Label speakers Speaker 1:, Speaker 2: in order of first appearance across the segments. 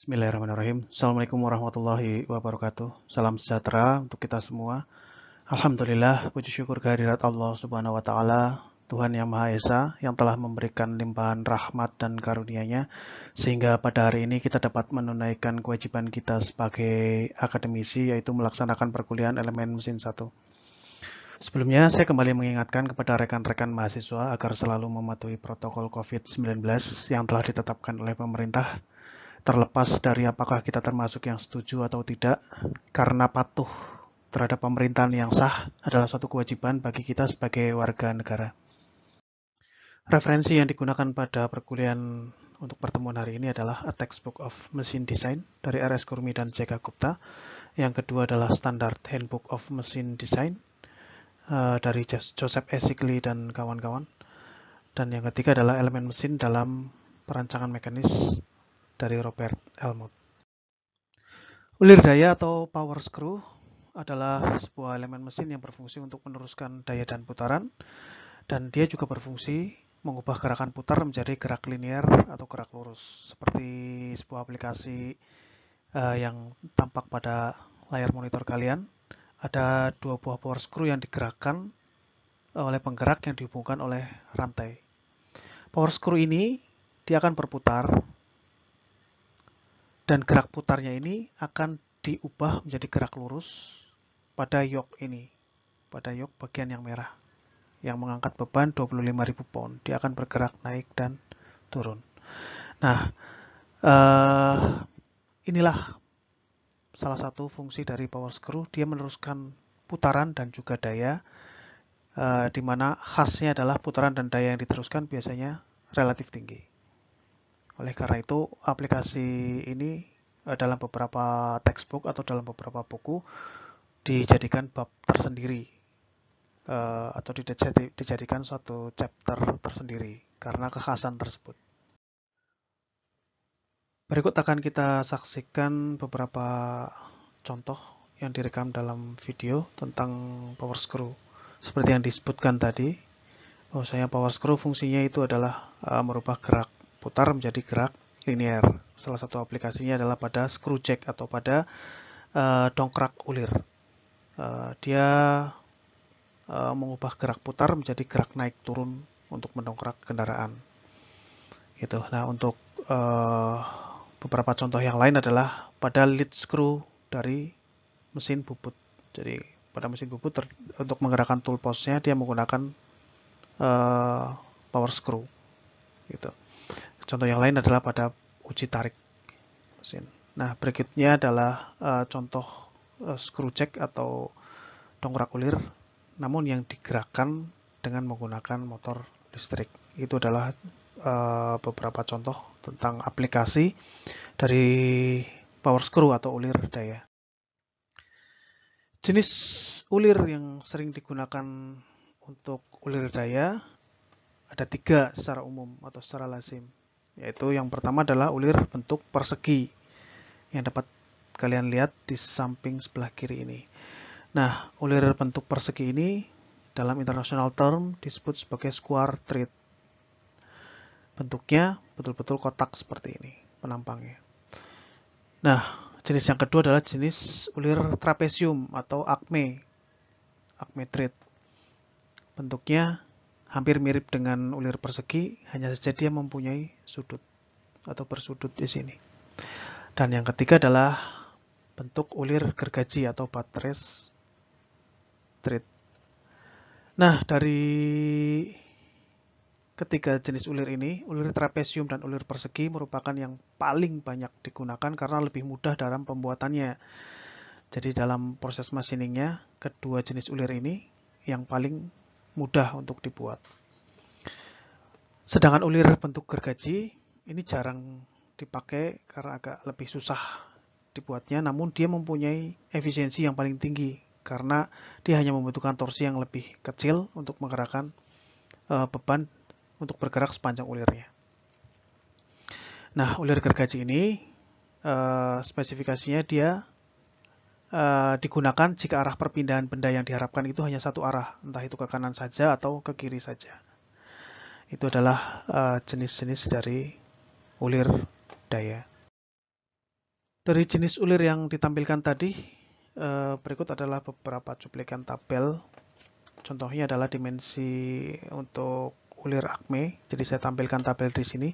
Speaker 1: Bismillahirrahmanirrahim. Assalamualaikum warahmatullahi wabarakatuh. Salam sejahtera untuk kita semua. Alhamdulillah, puji syukur kehadirat Allah Subhanahu wa Ta'ala, Tuhan Yang Maha Esa, yang telah memberikan limpahan rahmat dan karunia-Nya, sehingga pada hari ini kita dapat menunaikan kewajiban kita sebagai akademisi, yaitu melaksanakan perkuliahan elemen mesin 1. Sebelumnya, saya kembali mengingatkan kepada rekan-rekan mahasiswa agar selalu mematuhi protokol COVID-19 yang telah ditetapkan oleh pemerintah, terlepas dari apakah kita termasuk yang setuju atau tidak, karena patuh terhadap pemerintahan yang sah adalah suatu kewajiban bagi kita sebagai warga negara. Referensi yang digunakan pada perkuliahan untuk pertemuan hari ini adalah A Textbook of Machine Design dari R.S. Khurmi dan J.K. Gupta. Yang kedua adalah Standard Handbook of Machine Design dari Joseph E. Sigley dan kawan-kawan. Dan yang ketiga adalah Elemen Mesin dalam Perancangan Mekanis dari Robert Helmut. Ulir daya atau power screw adalah sebuah elemen mesin yang berfungsi untuk meneruskan daya dan putaran, dan dia juga berfungsi mengubah gerakan putar menjadi gerak linear atau gerak lurus, seperti sebuah aplikasi yang tampak pada layar monitor kalian. Ada dua buah power screw yang digerakkan oleh penggerak yang dihubungkan oleh rantai. Power screw ini dia akan berputar, dan gerak putarnya ini akan diubah menjadi gerak lurus pada yoke ini, pada yoke bagian yang merah, yang mengangkat beban 25.000 pound. Dia akan bergerak naik dan turun. Nah, inilah salah satu fungsi dari power screw. Dia meneruskan putaran dan juga daya, di mana khasnya adalah putaran dan daya yang diteruskan biasanya relatif tinggi. Oleh karena itu, aplikasi ini dalam beberapa textbook atau dalam beberapa buku dijadikan bab tersendiri atau dijadikan suatu chapter tersendiri karena kekhasan tersebut. Berikut akan kita saksikan beberapa contoh yang direkam dalam video tentang power screw. Seperti yang disebutkan tadi, bahwasanya power screw fungsinya itu adalah merubah gerak putar menjadi gerak linear. Salah satu aplikasinya adalah pada screw jack atau pada dongkrak ulir. Dia mengubah gerak putar menjadi gerak naik turun untuk mendongkrak kendaraan. Gitu. Nah, untuk beberapa contoh yang lain adalah pada lead screw dari mesin bubut. Jadi pada mesin bubut untuk menggerakkan tool post-nya dia menggunakan power screw. Gitu. Contoh yang lain adalah pada uji tarik mesin. Nah, berikutnya adalah contoh screw jack atau dongkrak ulir, namun yang digerakkan dengan menggunakan motor listrik. Itu adalah beberapa contoh tentang aplikasi dari power screw atau ulir daya. Jenis ulir yang sering digunakan untuk ulir daya ada 3 secara umum atau secara lazim, yaitu yang pertama adalah ulir bentuk persegi yang dapat kalian lihat di samping sebelah kiri ini. Nah, ulir bentuk persegi ini dalam international term disebut sebagai square thread. Bentuknya betul-betul kotak seperti ini penampangnya. Nah, jenis yang kedua adalah jenis ulir trapesium atau acme thread. Bentuknya hampir mirip dengan ulir persegi, hanya saja dia mempunyai sudut atau bersudut di sini. Dan yang ketiga adalah bentuk ulir gergaji atau buttress thread. Nah, dari ketiga jenis ulir ini, ulir trapesium dan ulir persegi merupakan yang paling banyak digunakan karena lebih mudah dalam pembuatannya. Jadi dalam proses machiningnya, kedua jenis ulir ini yang paling mudah untuk dibuat. Sedangkan ulir bentuk gergaji ini jarang dipakai karena agak lebih susah dibuatnya, namun dia mempunyai efisiensi yang paling tinggi karena dia hanya membutuhkan torsi yang lebih kecil untuk menggerakkan beban untuk bergerak sepanjang ulirnya. Nah, ulir gergaji ini spesifikasinya dia digunakan jika arah perpindahan benda yang diharapkan itu hanya satu arah, entah itu ke kanan saja atau ke kiri saja. Itu adalah jenis-jenis dari ulir daya. Dari jenis ulir yang ditampilkan tadi, berikut adalah beberapa cuplikan tabel. Contohnya adalah dimensi untuk ulir acme. Jadi saya tampilkan tabel di sini.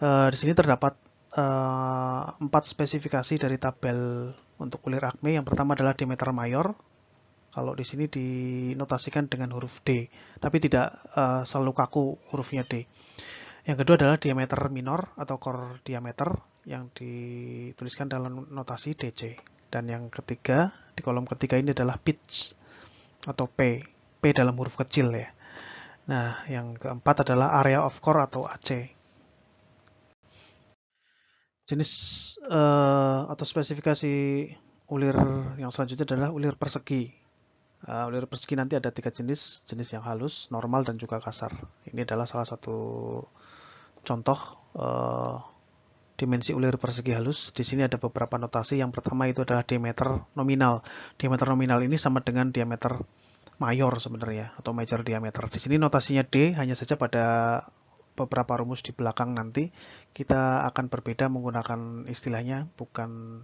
Speaker 1: Di sini terdapat 4 spesifikasi dari tabel untuk ulir acme. Yang pertama adalah diameter mayor. Kalau di sini dinotasikan dengan huruf D, tapi tidak selalu kaku hurufnya D. Yang kedua adalah diameter minor atau core diameter yang dituliskan dalam notasi DC. Dan yang ketiga, di kolom ketiga ini adalah pitch atau P. P dalam huruf kecil ya. Nah, yang keempat adalah area of core atau AC. Jenis atau spesifikasi ulir yang selanjutnya adalah ulir persegi. Ulir persegi nanti ada 3 jenis, jenis yang halus, normal, dan juga kasar. Ini adalah salah satu contoh dimensi ulir persegi halus. Di sini ada beberapa notasi. Yang pertama itu adalah diameter nominal. Diameter nominal ini sama dengan diameter mayor sebenarnya, atau major diameter. Di sini notasinya D, hanya saja pada beberapa rumus di belakang nanti kita akan berbeda menggunakan istilahnya bukan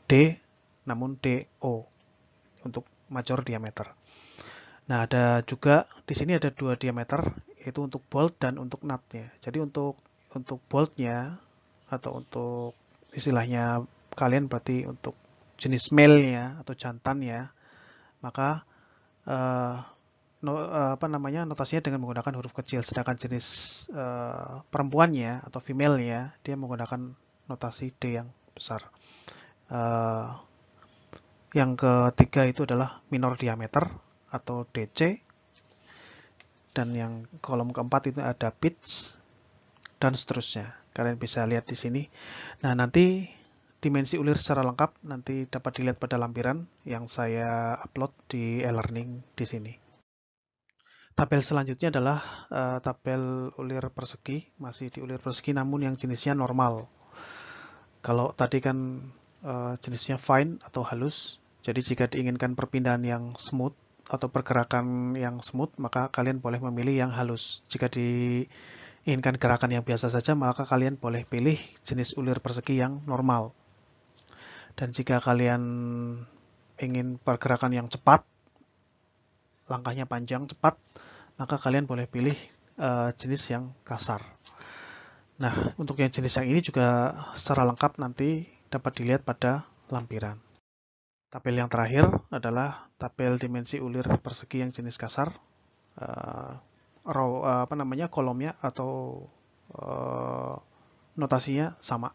Speaker 1: D, namun DO untuk major diameter. Nah, ada juga di sini ada 2 diameter, yaitu untuk bolt dan untuk nut-nya. Jadi untuk bolt-nya atau untuk istilahnya kalian berarti untuk jenis male-nya atau jantannya, maka notasinya dengan menggunakan huruf kecil. Sedangkan jenis perempuannya atau female-nya dia menggunakan notasi D yang besar. Yang ketiga itu adalah minor diameter atau DC, dan yang kolom keempat itu ada pitch, dan seterusnya. Kalian bisa lihat di sini. Nah, nanti dimensi ulir secara lengkap nanti dapat dilihat pada lampiran yang saya upload di e-learning di sini. Tabel selanjutnya adalah tabel ulir persegi, masih di ulir persegi namun yang jenisnya normal. Kalau tadi kan jenisnya fine atau halus, jadi jika diinginkan perpindahan yang smooth atau pergerakan yang smooth, maka kalian boleh memilih yang halus. Jika diinginkan gerakan yang biasa saja, maka kalian boleh pilih jenis ulir persegi yang normal. Dan jika kalian ingin pergerakan yang cepat, langkahnya panjang, cepat, maka kalian boleh pilih jenis yang kasar. Nah, untuk yang jenis yang ini juga secara lengkap nanti dapat dilihat pada lampiran. Tabel yang terakhir adalah tabel dimensi ulir persegi yang jenis kasar. Kolomnya atau notasinya sama.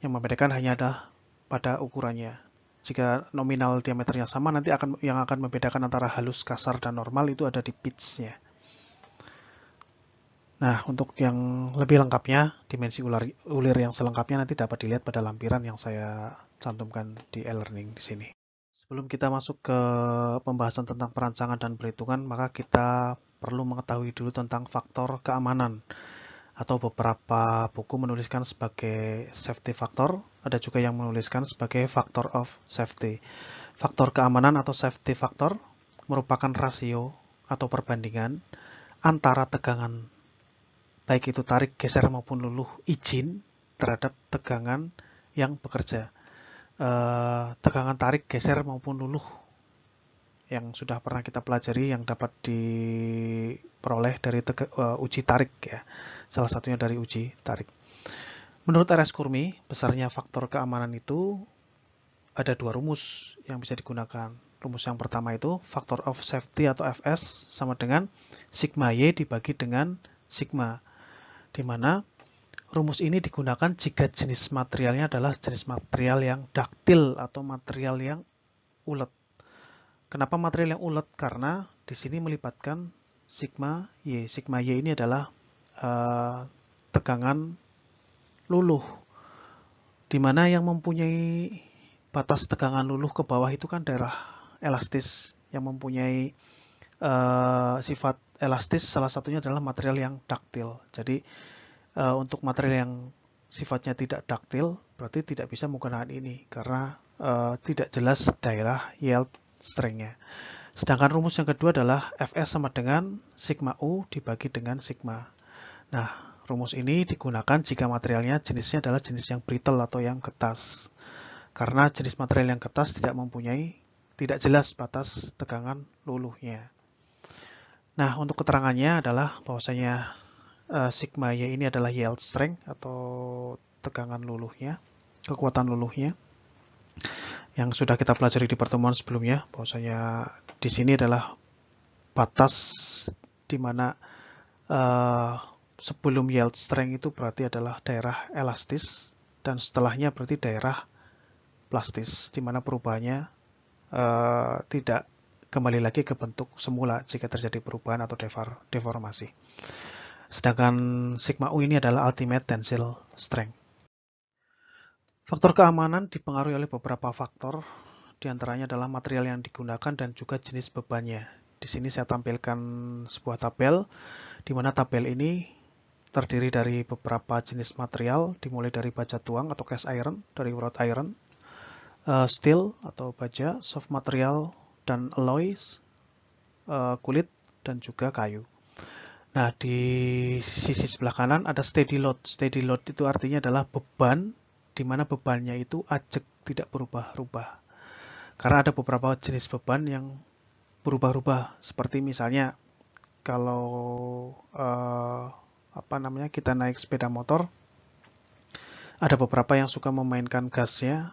Speaker 1: Yang membedakan hanya ada pada ukurannya. Jika nominal diameternya sama, nanti yang akan membedakan antara halus, kasar, dan normal itu ada di pitch-nya. Nah, untuk yang lebih lengkapnya, dimensi ulir yang selengkapnya nanti dapat dilihat pada lampiran yang saya cantumkan di e-learning di sini. Sebelum kita masuk ke pembahasan tentang perancangan dan perhitungan, maka kita perlu mengetahui dulu tentang faktor keamanan. Atau beberapa buku menuliskan sebagai safety factor, ada juga yang menuliskan sebagai factor of safety. Faktor keamanan atau safety factor merupakan rasio atau perbandingan antara tegangan, baik itu tarik, geser maupun luluh izin terhadap tegangan yang bekerja. Tegangan tarik, geser maupun luluh yang sudah pernah kita pelajari yang dapat diperoleh dari uji tarik ya. Salah satunya dari uji tarik. Menurut R.S. Kurmi, besarnya faktor keamanan itu ada 2 rumus yang bisa digunakan. Rumus yang pertama itu factor of safety atau FS sama dengan sigma Y dibagi dengan sigma, di mana rumus ini digunakan jika jenis materialnya adalah jenis material yang daktil atau material yang ulet. Kenapa material yang ulet? Karena di sini melibatkan sigma Y. Sigma Y ini adalah tegangan luluh, di mana yang mempunyai batas tegangan luluh ke bawah itu kan daerah elastis. Yang mempunyai sifat elastis salah satunya adalah material yang daktil. Jadi untuk material yang sifatnya tidak daktil berarti tidak bisa menggunakan ini karena tidak jelas daerah yield strength-nya. Sedangkan rumus yang kedua adalah Fs sama dengan sigma U dibagi dengan sigma. Nah, rumus ini digunakan jika materialnya jenisnya adalah jenis yang brittle atau yang ketas. Karena jenis material yang ketas tidak jelas batas tegangan luluhnya. Nah, untuk keterangannya adalah bahwasanya sigma Y ini adalah yield strength atau tegangan luluhnya, kekuatan luluhnya, yang sudah kita pelajari di pertemuan sebelumnya, bahwasanya di sini adalah batas di mana sebelum yield strength itu berarti adalah daerah elastis, dan setelahnya berarti daerah plastis, di mana perubahannya tidak kembali lagi ke bentuk semula jika terjadi perubahan atau deformasi. Sedangkan sigma U ini adalah ultimate tensile strength. Faktor keamanan dipengaruhi oleh beberapa faktor, diantaranya adalah material yang digunakan dan juga jenis bebannya. Di sini saya tampilkan sebuah tabel, di mana tabel ini terdiri dari beberapa jenis material, dimulai dari baja tuang atau cast iron, dari wrought iron, steel atau baja, soft material, dan alloys, kulit, dan juga kayu. Nah, di sisi sebelah kanan ada steady load. Steady load itu artinya adalah beban, di mana bebannya itu ajek, tidak berubah-ubah. Karena ada beberapa jenis beban yang berubah-ubah, seperti misalnya kalau kita naik sepeda motor, ada beberapa yang suka memainkan gasnya,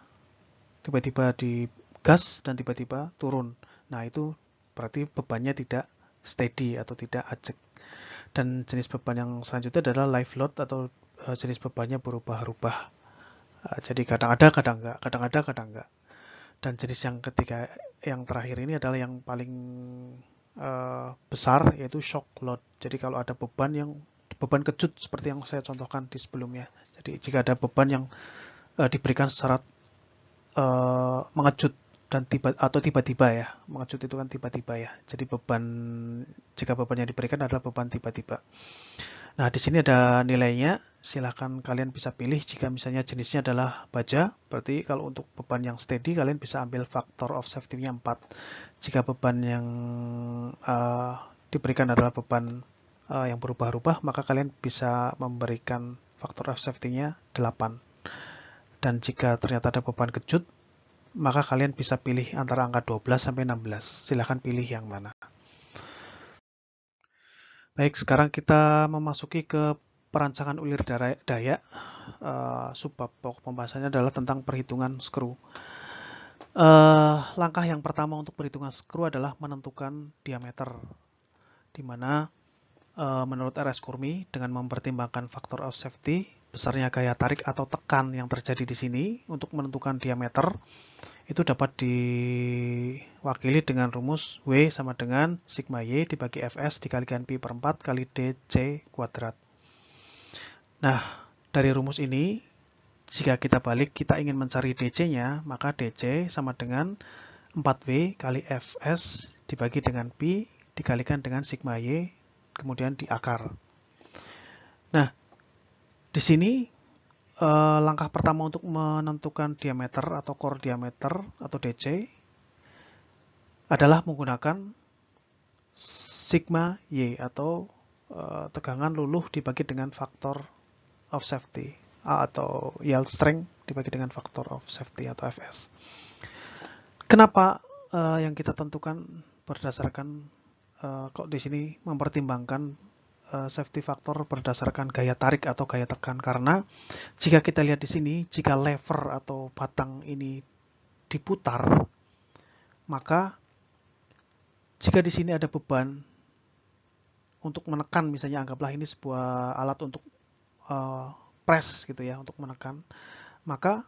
Speaker 1: tiba-tiba di gas dan tiba-tiba turun. Nah, itu berarti bebannya tidak steady atau tidak ajek. Dan jenis beban yang selanjutnya adalah live load atau jenis bebannya berubah-ubah. Jadi kadang ada, kadang enggak, kadang ada, kadang enggak. Dan jenis yang ketiga, yang terakhir ini adalah yang paling besar, yaitu shock load. Jadi kalau ada beban kejut seperti yang saya contohkan di sebelumnya. Jadi jika ada beban yang diberikan secara mengejut dan tiba-tiba ya. Mengejut itu kan tiba-tiba ya. Jadi jika beban yang diberikan adalah beban tiba-tiba. Nah, di sini ada nilainya. Silahkan kalian bisa pilih jika misalnya jenisnya adalah baja. Berarti kalau untuk beban yang steady, kalian bisa ambil factor of safety-nya 4. Jika beban yang diberikan adalah beban yang berubah-ubah, maka kalian bisa memberikan factor of safety-nya 8. Dan jika ternyata ada beban kejut, maka kalian bisa pilih antara angka 12 sampai 16. Silahkan pilih yang mana. Baik, sekarang kita memasuki ke perancangan ulir daya. Subbab pokok pembahasannya adalah tentang perhitungan skru. Langkah yang pertama untuk perhitungan skru adalah menentukan diameter, di mana menurut RS Kurmi dengan mempertimbangkan faktor of safety, besarnya gaya tarik atau tekan yang terjadi di sini untuk menentukan diameter, itu dapat diwakili dengan rumus W sama dengan sigma Y dibagi Fs dikalikan Pi per 4 kali dc kuadrat. Nah, dari rumus ini, jika kita balik, kita ingin mencari dc-nya, maka dc sama dengan 4W kali Fs dibagi dengan Pi dikalikan dengan sigma Y, kemudian di akar. Nah, di sini langkah pertama untuk menentukan diameter atau core diameter atau DC adalah menggunakan sigma Y atau tegangan luluh dibagi dengan faktor of safety atau yield strength dibagi dengan faktor of safety atau Fs. Kenapa yang kita tentukan berdasarkan kok di sini mempertimbangkan safety factor berdasarkan gaya tarik atau gaya tekan? Karena jika kita lihat di sini, jika lever atau batang ini diputar, maka jika di sini ada beban untuk menekan, misalnya anggaplah ini sebuah alat untuk press gitu ya, untuk menekan, maka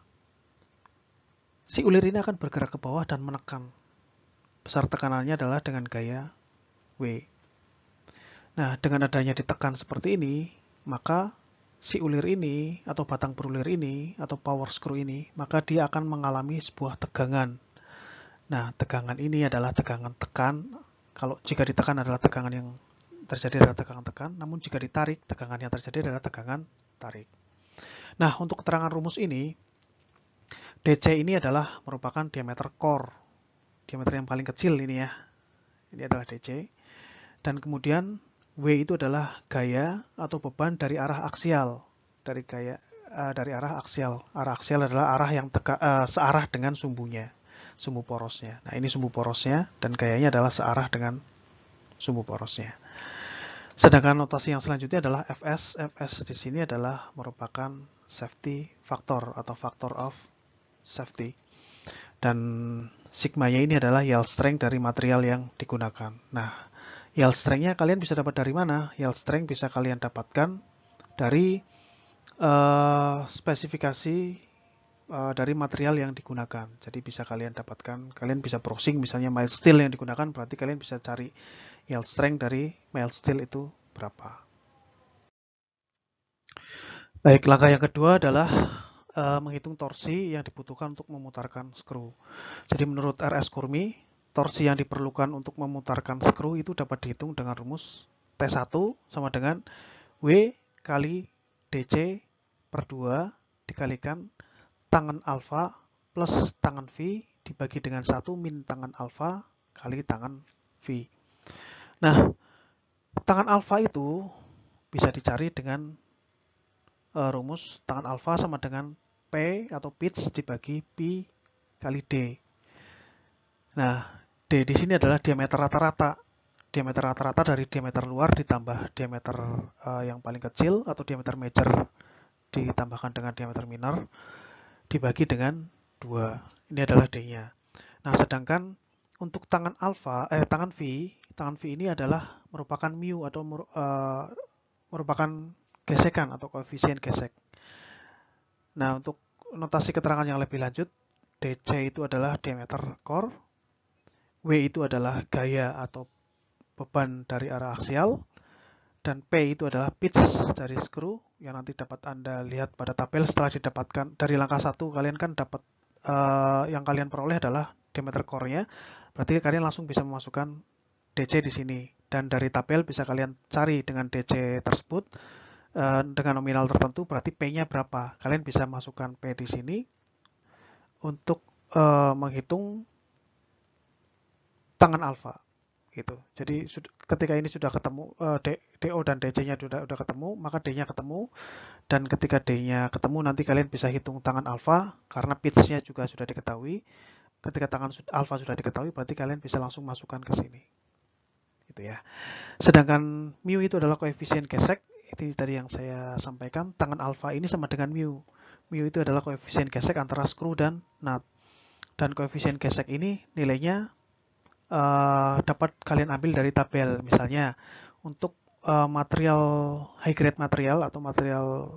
Speaker 1: si ulir ini akan bergerak ke bawah dan menekan. Besar tekanannya adalah dengan gaya W. Nah, dengan adanya ditekan seperti ini, maka si ulir ini, atau batang berulir ini, atau power screw ini, maka dia akan mengalami sebuah tegangan. Nah, tegangan ini adalah tegangan tekan. Kalau jika ditekan adalah tegangan yang terjadi adalah tegangan tekan, namun jika ditarik, tegangan yang terjadi adalah tegangan tarik. Nah, untuk keterangan rumus ini, DC ini adalah merupakan diameter core. Diameter yang paling kecil ini ya. Ini adalah DC. Dan kemudian W itu adalah gaya atau beban dari arah aksial. Dari arah aksial. Arah aksial adalah arah yang searah dengan sumbunya, sumbu porosnya. Nah, ini sumbu porosnya dan gayanya adalah searah dengan sumbu porosnya. Sedangkan notasi yang selanjutnya adalah Fs. Fs di sini adalah merupakan safety factor atau factor of safety. Dan sigmanya ini adalah yield strength dari material yang digunakan. Nah, yield strength-nya kalian bisa dapat dari mana? Yield strength bisa kalian dapatkan dari spesifikasi dari material yang digunakan. Jadi bisa kalian dapatkan, kalian bisa browsing misalnya mild steel yang digunakan, berarti kalian bisa cari yield strength dari mild steel itu berapa. Baik, langkah yang kedua adalah menghitung torsi yang dibutuhkan untuk memutarkan skru. Jadi menurut RS Kurmi, torsi yang diperlukan untuk memutarkan skru itu dapat dihitung dengan rumus T1 sama dengan W kali DC per 2 dikalikan tangan alfa plus tangan V dibagi dengan 1 min tangan alfa kali tangan V. Nah, tangan alfa itu bisa dicari dengan rumus tangan alfa sama dengan P atau pitch dibagi Pi kali D. Nah, D di sini adalah diameter rata-rata. Diameter rata-rata dari diameter luar ditambah diameter yang paling kecil atau diameter major ditambahkan dengan diameter minor dibagi dengan 2. Ini adalah D-nya. Nah, sedangkan untuk tangan tangan V ini adalah merupakan mu atau merupakan gesekan atau koefisien gesek. Nah, untuk notasi keterangan yang lebih lanjut, DC itu adalah diameter core, W itu adalah gaya atau beban dari arah aksial, dan P itu adalah pitch dari skru yang nanti dapat Anda lihat pada tabel setelah didapatkan dari langkah 1. Kalian kan dapat yang kalian peroleh adalah diameter core-nya, berarti kalian langsung bisa memasukkan DC di sini, dan dari tabel bisa kalian cari dengan DC tersebut dengan nominal tertentu, berarti P-nya berapa. Kalian bisa masukkan P di sini untuk menghitung tangan alfa. Gitu. Jadi ketika ini sudah ketemu, DO dan DC-nya sudah ketemu, maka D-nya ketemu, dan ketika D-nya ketemu nanti kalian bisa hitung tangan alfa, karena pitch-nya juga sudah diketahui. Ketika tangan alfa sudah diketahui, berarti kalian bisa langsung masukkan ke sini. Gitu ya. Sedangkan mu itu adalah koefisien gesek. Itu tadi yang saya sampaikan, tangan alfa ini sama dengan mu. Mu itu adalah koefisien gesek antara skru dan nut. Dan koefisien gesek ini nilainya dapat kalian ambil dari tabel. Misalnya untuk material high grade material atau material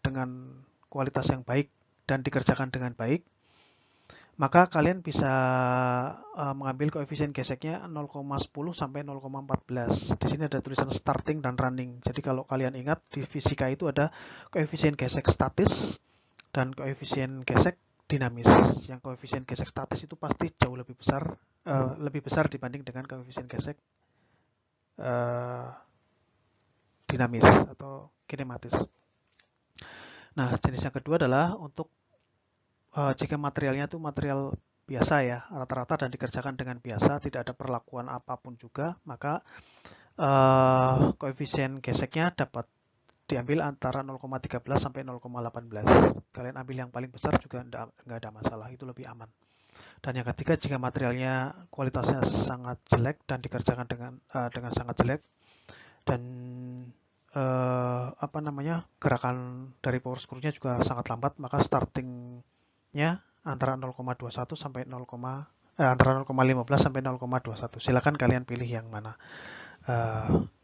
Speaker 1: dengan kualitas yang baik dan dikerjakan dengan baik, maka kalian bisa mengambil koefisien geseknya 0,10 sampai 0,14. Di sini ada tulisan starting dan running. Jadi kalau kalian ingat di fisika itu ada koefisien gesek statis dan koefisien gesek dinamis. Yang koefisien gesek statis itu pasti jauh lebih besar dibanding dengan koefisien gesek dinamis atau kinematis. Nah, jenis yang kedua adalah untuk jika materialnya itu material biasa ya, rata-rata dan dikerjakan dengan biasa, tidak ada perlakuan apapun juga, maka koefisien geseknya dapat diambil antara 0,13 sampai 0,18. Kalian ambil yang paling besar juga nggak ada masalah, itu lebih aman. Dan yang ketiga, jika materialnya kualitasnya sangat jelek dan dikerjakan dengan sangat jelek dan gerakan dari power screw-nya juga sangat lambat, maka starting-nya antara 0,21 sampai antara 0,15 sampai 0,21. Silakan kalian pilih yang mana.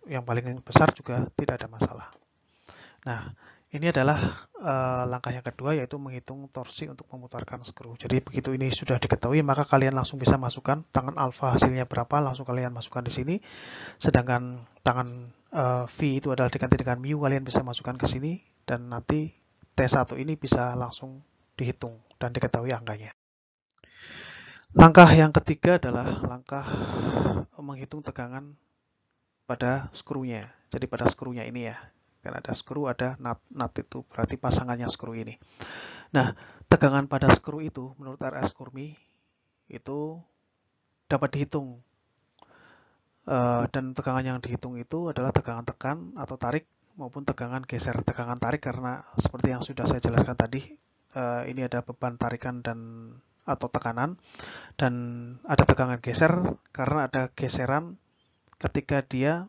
Speaker 1: Yang paling besar juga tidak ada masalah. Nah, ini adalah langkah yang kedua, yaitu menghitung torsi untuk memutarkan skru. Jadi begitu ini sudah diketahui, maka kalian langsung bisa masukkan tangan alfa hasilnya berapa, langsung kalian masukkan di sini. Sedangkan tangan V itu adalah diganti dengan mu, kalian bisa masukkan ke sini, dan nanti T1 ini bisa langsung dihitung dan diketahui angkanya. Langkah yang ketiga adalah langkah menghitung tegangan pada skrunya. Jadi pada skrunya ini ya. Kan ada skru, ada nut itu berarti pasangannya skru ini. Nah, tegangan pada skru itu menurut RS Kurmi itu dapat dihitung dan tegangan yang dihitung itu adalah tegangan tekan atau tarik maupun tegangan geser. Tegangan tarik karena seperti yang sudah saya jelaskan tadi, ini ada beban tarikan dan atau tekanan, dan ada tegangan geser karena ada geseran ketika dia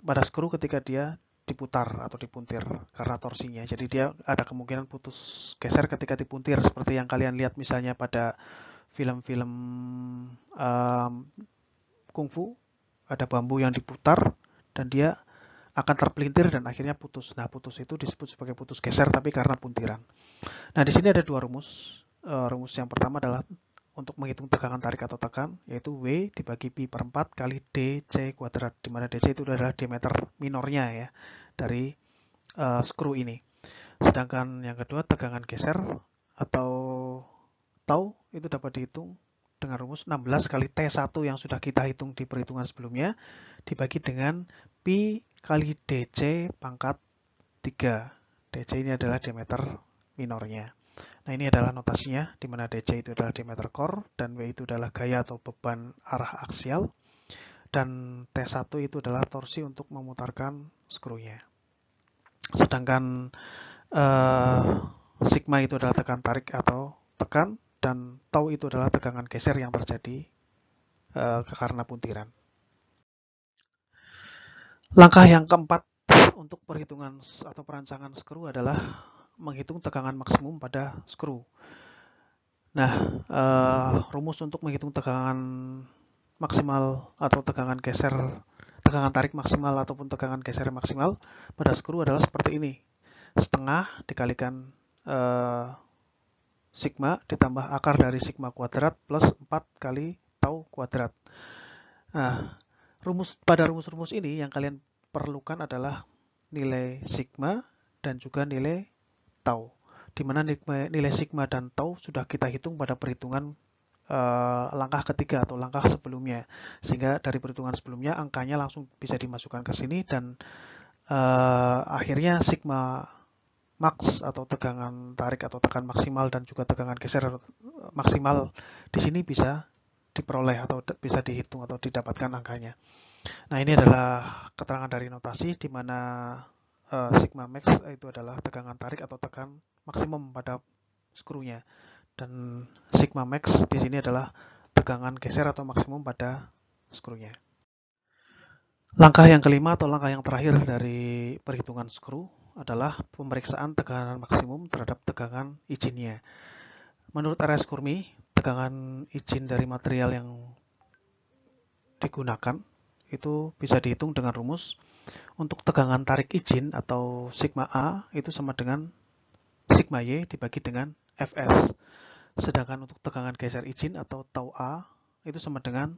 Speaker 1: pada skru ketika dia diputar atau dipuntir karena torsinya. Jadi dia ada kemungkinan putus geser ketika dipuntir seperti yang kalian lihat misalnya pada film-film kungfu, ada bambu yang diputar dan dia akan terpelintir dan akhirnya putus. Nah, putus itu disebut sebagai putus geser tapi karena puntiran. Nah, di sini ada dua rumus. Rumus yang pertama adalah untuk menghitung tegangan tarik atau tekan, yaitu W dibagi pi per 4 kali DC kuadrat, di mana DC itu adalah diameter minornya ya dari skru ini. Sedangkan yang kedua, tegangan geser atau tau itu dapat dihitung dengan rumus 16 kali T1 yang sudah kita hitung di perhitungan sebelumnya dibagi dengan pi kali DC pangkat 3. DC ini adalah diameter minornya. Nah, ini adalah notasinya, di mana DC itu adalah diameter core, dan W itu adalah gaya atau beban arah aksial, dan T1 itu adalah torsi untuk memutarkan skrunya. Sedangkan sigma itu adalah tekan tarik atau tekan, dan tau itu adalah tegangan geser yang terjadi karena puntiran. Langkah yang keempat untuk perhitungan atau perancangan skru adalah menghitung tegangan maksimum pada skru. Nah, rumus untuk menghitung tegangan maksimal atau tegangan geser, tegangan tarik maksimal ataupun tegangan geser maksimal pada skru adalah seperti ini. Setengah dikalikan sigma ditambah akar dari sigma kuadrat plus 4 kali tau kuadrat. Nah, pada rumus-rumus ini yang kalian perlukan adalah nilai sigma dan juga nilai tau, di mana nilai sigma dan tau sudah kita hitung pada perhitungan langkah ketiga atau langkah sebelumnya, sehingga dari perhitungan sebelumnya angkanya langsung bisa dimasukkan ke sini, dan akhirnya sigma max atau tegangan tarik atau tekan maksimal dan juga tegangan geser maksimal di sini bisa diperoleh atau bisa dihitung atau didapatkan angkanya. Nah, ini adalah keterangan dari notasi di mana sigma max itu adalah tegangan tarik atau tekan maksimum pada skrunya, dan sigma max di sini adalah tegangan geser atau maksimum pada skrunya. Langkah yang kelima atau langkah yang terakhir dari perhitungan skru adalah pemeriksaan tegangan maksimum terhadap tegangan izinnya. Menurut RS Kurmi, tegangan izin dari material yang digunakan itu bisa dihitung dengan rumus untuk tegangan tarik izin atau sigma A itu sama dengan sigma Y dibagi dengan Fs. Sedangkan untuk tegangan geser izin atau tau A itu sama dengan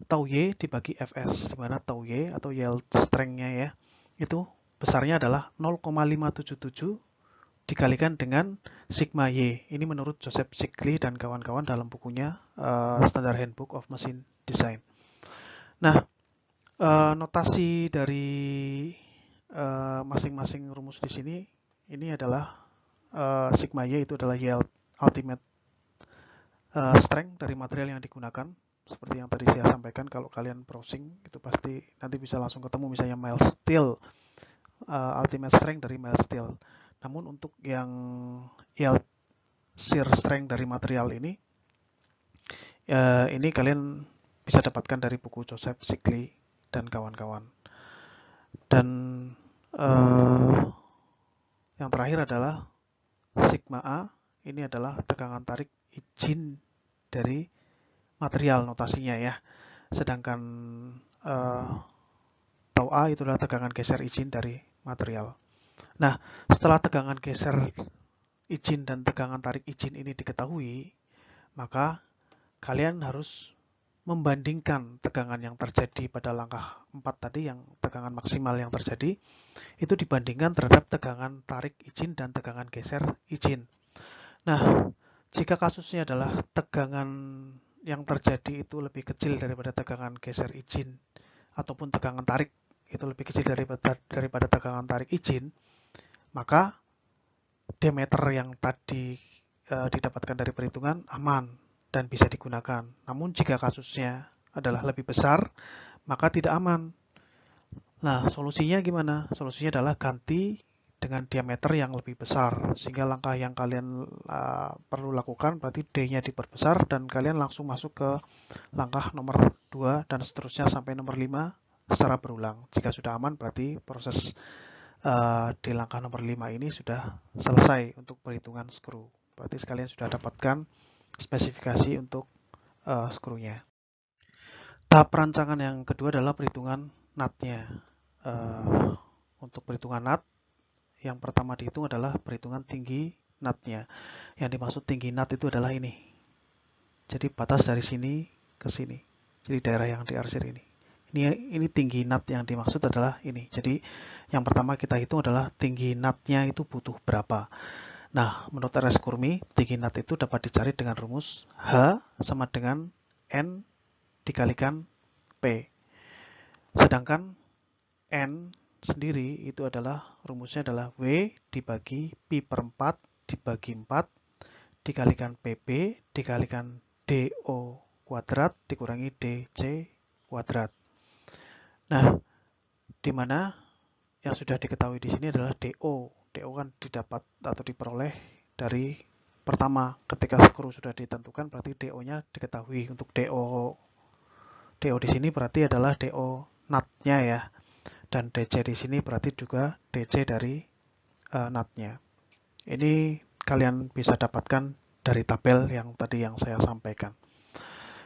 Speaker 1: tau Y dibagi Fs, di mana tau Y atau yield strength-nya ya, itu besarnya adalah 0,577 dikalikan dengan sigma Y. Ini menurut Joseph Shigley dan kawan-kawan dalam bukunya Standard Handbook of Machine Design. Nah, notasi dari masing-masing rumus di sini ini adalah sigma Y itu adalah yield ultimate strength dari material yang digunakan. Seperti yang tadi saya sampaikan, kalau kalian browsing itu pasti nanti bisa langsung ketemu misalnya mild steel, ultimate strength dari mild steel. Namun untuk yang yield shear strength dari material ini kalian bisa dapatkan dari buku Joseph Shigley dan kawan-kawan. Dan yang terakhir adalah sigma A, ini adalah tegangan tarik izin dari material notasinya ya. Sedangkan tau A itu adalah tegangan geser izin dari material. Nah, setelah tegangan geser izin dan tegangan tarik izin ini diketahui, maka kalian harus membandingkan tegangan yang terjadi pada langkah 4 tadi, yang tegangan maksimal yang terjadi, itu dibandingkan terhadap tegangan tarik izin dan tegangan geser izin. Nah, jika kasusnya adalah tegangan yang terjadi itu lebih kecil daripada tegangan geser izin, ataupun tegangan tarik itu lebih kecil daripada tegangan tarik izin, maka diameter yang tadi didapatkan dari perhitungan aman dan bisa digunakan. Namun jika kasusnya adalah lebih besar, maka tidak aman. Nah, solusinya gimana? Solusinya adalah ganti dengan diameter yang lebih besar, sehingga langkah yang kalian perlu lakukan berarti D-nya diperbesar dan kalian langsung masuk ke langkah nomor 2 dan seterusnya sampai nomor 5 secara berulang. Jika sudah aman berarti proses di langkah nomor 5 ini sudah selesai untuk perhitungan skru. Berarti sekalian sudah dapatkan spesifikasi untuk skrunya. Tahap perancangan yang kedua adalah perhitungan nut-nya. Untuk perhitungan nut, yang pertama dihitung adalah perhitungan tinggi nut-nya. Yang dimaksud tinggi nut itu adalah ini. Jadi batas dari sini ke sini. Jadi daerah yang diarsir ini. Ini tinggi nut yang dimaksud adalah ini. Jadi yang pertama kita hitung adalah tinggi nut-nya itu butuh berapa. Nah, menurut RS Kurmi, tinggi nut itu dapat dicari dengan rumus H sama dengan N dikalikan P. Sedangkan N sendiri itu adalah rumusnya adalah W dibagi Pi per 4 dibagi 4 dikalikan PB dikalikan DO kuadrat dikurangi DC kuadrat. Nah, di mana yang sudah diketahui di sini adalah DO. DO kan didapat atau diperoleh dari pertama ketika skru sudah ditentukan berarti DO-nya diketahui. Untuk DO di sini berarti adalah DO nut-nya ya. Dan DC di sini berarti juga DC dari nut-nya. Ini kalian bisa dapatkan dari tabel yang tadi yang saya sampaikan.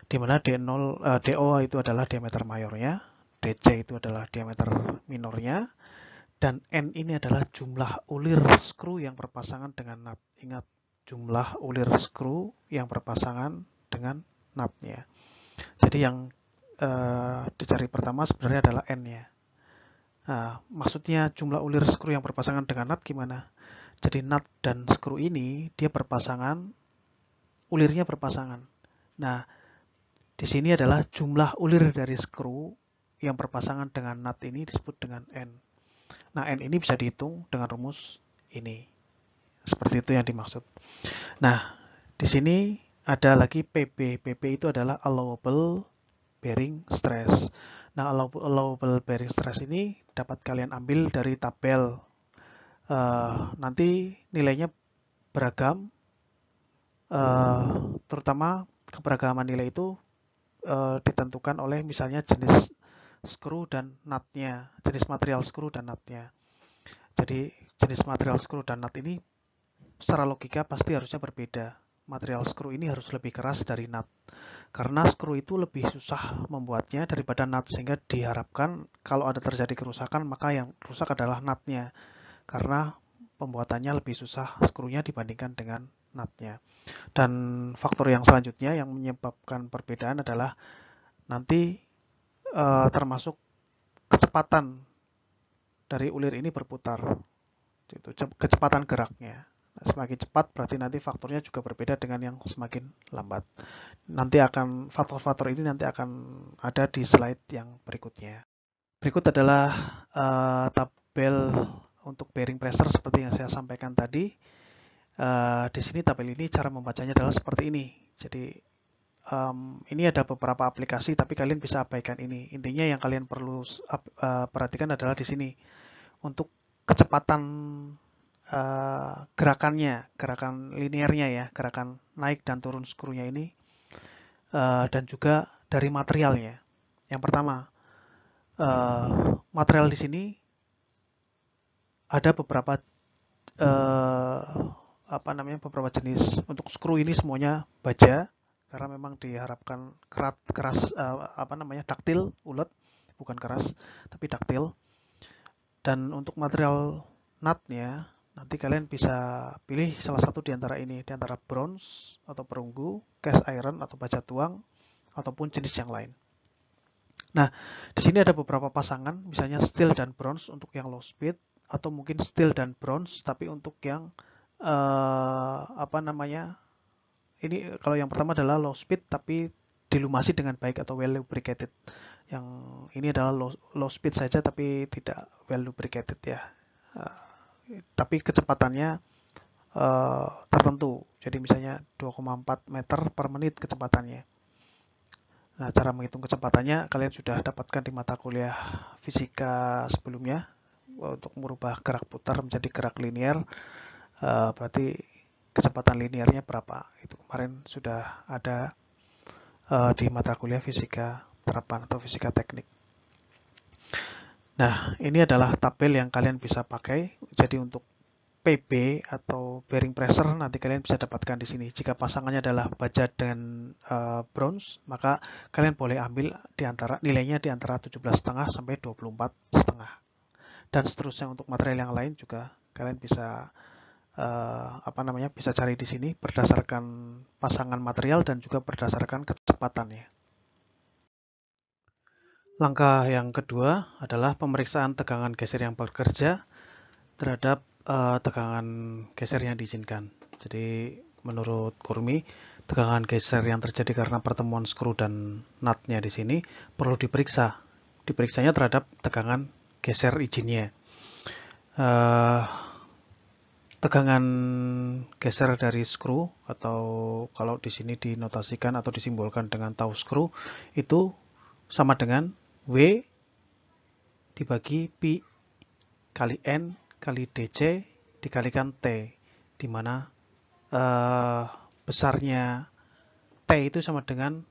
Speaker 1: Di mana DO itu adalah diameter mayornya, DC itu adalah diameter minornya, dan N ini adalah jumlah ulir skru yang berpasangan dengan nut. Ingat, jumlah ulir skru yang berpasangan dengan nut-nya. Jadi yang dicari pertama sebenarnya adalah N-nya. Nah, maksudnya jumlah ulir skru yang berpasangan dengan nut gimana? Jadi nut dan skru ini dia berpasangan, ulirnya berpasangan. Nah, di sini adalah jumlah ulir dari skru yang berpasangan dengan nut ini disebut dengan N. Nah, N ini bisa dihitung dengan rumus ini. Seperti itu yang dimaksud. Nah, di sini ada lagi PB. PB itu adalah allowable bearing stress. Nah, allowable bearing stress ini dapat kalian ambil dari tabel. Nanti nilainya beragam, terutama keberagaman nilai itu ditentukan oleh misalnya jenis skru dan nut-nya, jenis material skru dan nut-nya. Jadi jenis material skru dan nut ini secara logika pasti harusnya berbeda. Material skru ini harus lebih keras dari nut. Karena skru itu lebih susah membuatnya daripada nut, sehingga diharapkan kalau ada terjadi kerusakan maka yang rusak adalah nut-nya. Karena pembuatannya lebih susah skrunya dibandingkan dengan nut-nya. Dan faktor yang selanjutnya yang menyebabkan perbedaan adalah nanti termasuk kecepatan dari ulir ini berputar, kecepatan geraknya. Nah, semakin cepat berarti nanti faktornya juga berbeda dengan yang semakin lambat. Nanti akan faktor-faktor ini nanti akan ada di slide yang berikutnya. Berikut adalah tabel untuk bearing pressure seperti yang saya sampaikan tadi. Di sini tabel ini cara membacanya adalah seperti ini. Jadi ini ada beberapa aplikasi, tapi kalian bisa abaikan ini. Intinya yang kalian perlu perhatikan adalah di sini untuk kecepatan gerakannya, gerakan linearnya ya, gerakan naik dan turun skrunya ini, dan juga dari materialnya. Yang pertama, material di sini ada beberapa beberapa jenis. Untuk skru ini semuanya baja karena memang diharapkan keras taktil, ulet, bukan keras tapi taktil. Dan untuk material nutnya nanti kalian bisa pilih salah satu di antara ini, di antara bronze atau perunggu, cast iron atau baja tuang, ataupun jenis yang lain. Nah, di sini ada beberapa pasangan, misalnya steel dan bronze untuk yang low speed, atau mungkin steel dan bronze tapi untuk yang ini kalau yang pertama adalah low speed tapi dilumasi dengan baik atau well lubricated. Yang ini adalah low speed saja tapi tidak well lubricated ya. Tapi kecepatannya tertentu. Jadi misalnya 2,4 meter per menit kecepatannya. Nah, cara menghitung kecepatannya kalian sudah dapatkan di mata kuliah fisika sebelumnya. Untuk merubah gerak putar menjadi gerak linear, berarti kecepatan linearnya berapa? Itu kemarin sudah ada di mata kuliah fisika terapan atau fisika teknik. Nah, ini adalah tabel yang kalian bisa pakai. Jadi untuk PB atau bearing pressure nanti kalian bisa dapatkan di sini. Jika pasangannya adalah baja dan bronze, maka kalian boleh ambil nilainya di antara 17,5 sampai 24,5. Dan seterusnya untuk material yang lain juga kalian bisa bisa cari di sini berdasarkan pasangan material dan juga berdasarkan kecepatannya. Langkah yang kedua adalah pemeriksaan tegangan geser yang bekerja terhadap tegangan geser yang diizinkan. Jadi menurut Kurmi, tegangan geser yang terjadi karena pertemuan skru dan nutnya di sini perlu diperiksa. Diperiksanya terhadap tegangan geser izinnya. Tegangan geser dari skru, atau kalau di sini dinotasikan atau disimbolkan dengan tau skru, itu sama dengan W dibagi Pi kali N kali DC dikalikan T, di mana besarnya T itu sama dengan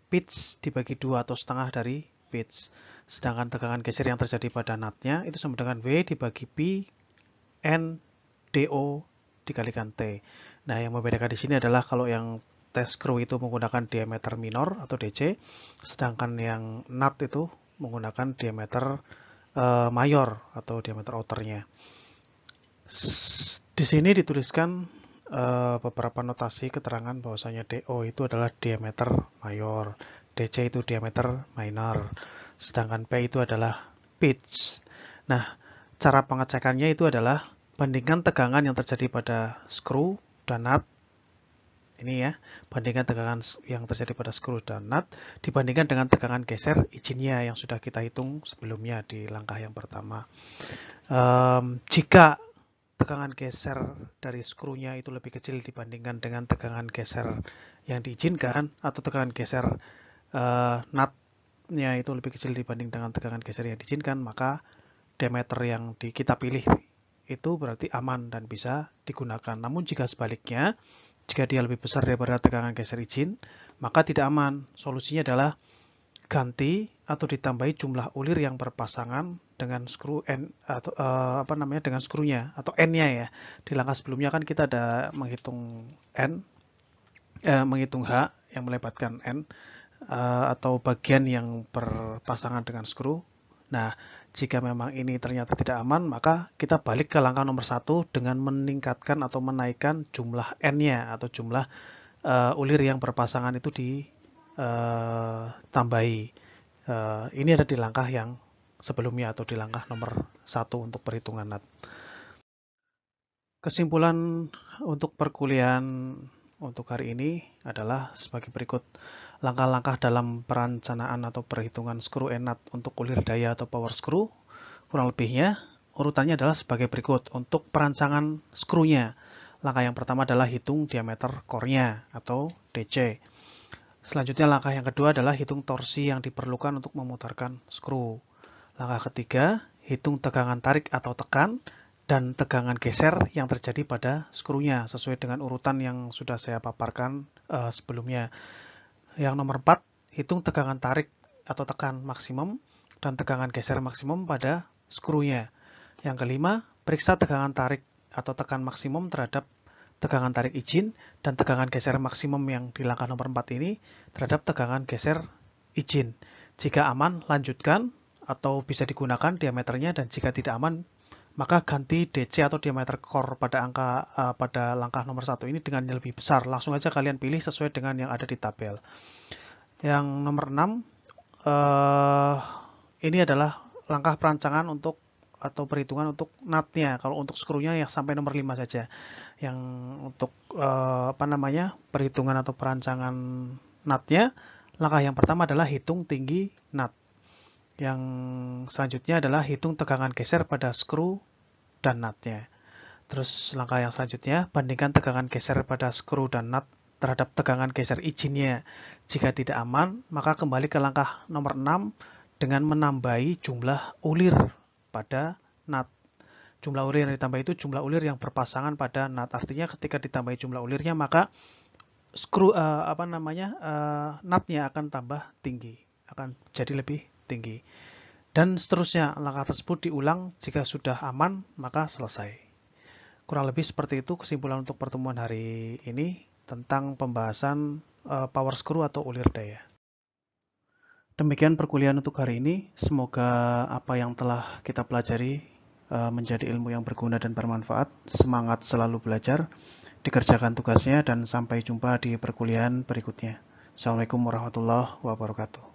Speaker 1: pitch dibagi 2 atau setengah dari pitch. Sedangkan tegangan geser yang terjadi pada nutnya itu sama dengan W dibagi Pi N DO dikalikan T. Nah, yang membedakan di sini adalah kalau yang test screw itu menggunakan diameter minor atau DC, sedangkan yang nut itu menggunakan diameter mayor atau diameter outernya. Di sini dituliskan beberapa notasi keterangan bahwasanya DO itu adalah diameter mayor, DC itu diameter minor, sedangkan P itu adalah pitch. Nah, cara pengecekannya itu adalah bandingkan tegangan yang terjadi pada skru dan nut. Ini ya, bandingkan tegangan yang terjadi pada skru dan nut dibandingkan dengan tegangan geser izinnya yang sudah kita hitung sebelumnya di langkah yang pertama. Jika tegangan geser dari skrunya itu lebih kecil dibandingkan dengan tegangan geser yang diizinkan, atau tegangan geser nutnya itu lebih kecil dibanding dengan tegangan geser yang diizinkan, maka diameter yang kita pilih itu berarti aman dan bisa digunakan. Namun jika sebaliknya, jika dia lebih besar daripada tegangan geser izin, maka tidak aman. Solusinya adalah ganti atau ditambahi jumlah ulir yang berpasangan dengan skru N atau dengan skrunya atau N-nya ya. Di langkah sebelumnya kan kita ada menghitung menghitung H yang melibatkan N atau bagian yang berpasangan dengan skru. Nah, jika memang ini ternyata tidak aman, maka kita balik ke langkah nomor 1 dengan meningkatkan atau menaikkan jumlah N-nya atau jumlah ulir yang berpasangan itu ditambahi. Ini ada di langkah yang sebelumnya atau di langkah nomor 1 untuk perhitungan nut. Kesimpulan untuk perkuliahan untuk hari ini adalah sebagai berikut. Langkah-langkah dalam perencanaan atau perhitungan skru nut untuk ulir daya atau power screw, kurang lebihnya urutannya adalah sebagai berikut. Untuk perancangan skrunya, langkah yang pertama adalah hitung diameter core-nya atau DC. Selanjutnya langkah yang kedua adalah hitung torsi yang diperlukan untuk memutarkan skru. Langkah ketiga, hitung tegangan tarik atau tekan dan tegangan geser yang terjadi pada skrunya sesuai dengan urutan yang sudah saya paparkan sebelumnya. Yang nomor 4, hitung tegangan tarik atau tekan maksimum dan tegangan geser maksimum pada skrunya. Yang kelima, periksa tegangan tarik atau tekan maksimum terhadap tegangan tarik izin dan tegangan geser maksimum yang di langkah nomor 4 ini terhadap tegangan geser izin. Jika aman, lanjutkan atau bisa digunakan diameternya, dan jika tidak aman, maka ganti DC atau diameter core pada langkah nomor 1 ini dengan yang lebih besar. Langsung aja kalian pilih sesuai dengan yang ada di tabel. Yang nomor 6, ini adalah langkah perancangan atau perhitungan untuk nutnya. Kalau untuk skrunya yang sampai nomor 5 saja. Yang untuk perhitungan atau perancangan nutnya, langkah yang pertama adalah hitung tinggi nut. Yang selanjutnya adalah hitung tegangan geser pada skru dan nutnya. Terus langkah yang selanjutnya, bandingkan tegangan geser pada skru dan nut terhadap tegangan geser izinnya. Jika tidak aman, maka kembali ke langkah nomor 6 dengan menambahi jumlah ulir pada nut. Jumlah ulir yang ditambah itu jumlah ulir yang berpasangan pada nut. Artinya ketika ditambahi jumlah ulirnya, maka nutnya akan tambah tinggi, akan jadi lebih tinggi. Dan seterusnya, langkah tersebut diulang. Jika sudah aman, maka selesai. Kurang lebih seperti itu kesimpulan untuk pertemuan hari ini tentang pembahasan power screw atau ulir daya. Demikian perkuliahan untuk hari ini. Semoga apa yang telah kita pelajari menjadi ilmu yang berguna dan bermanfaat. Semangat selalu belajar, dikerjakan tugasnya, dan sampai jumpa di perkuliahan berikutnya. Assalamualaikum warahmatullahi wabarakatuh.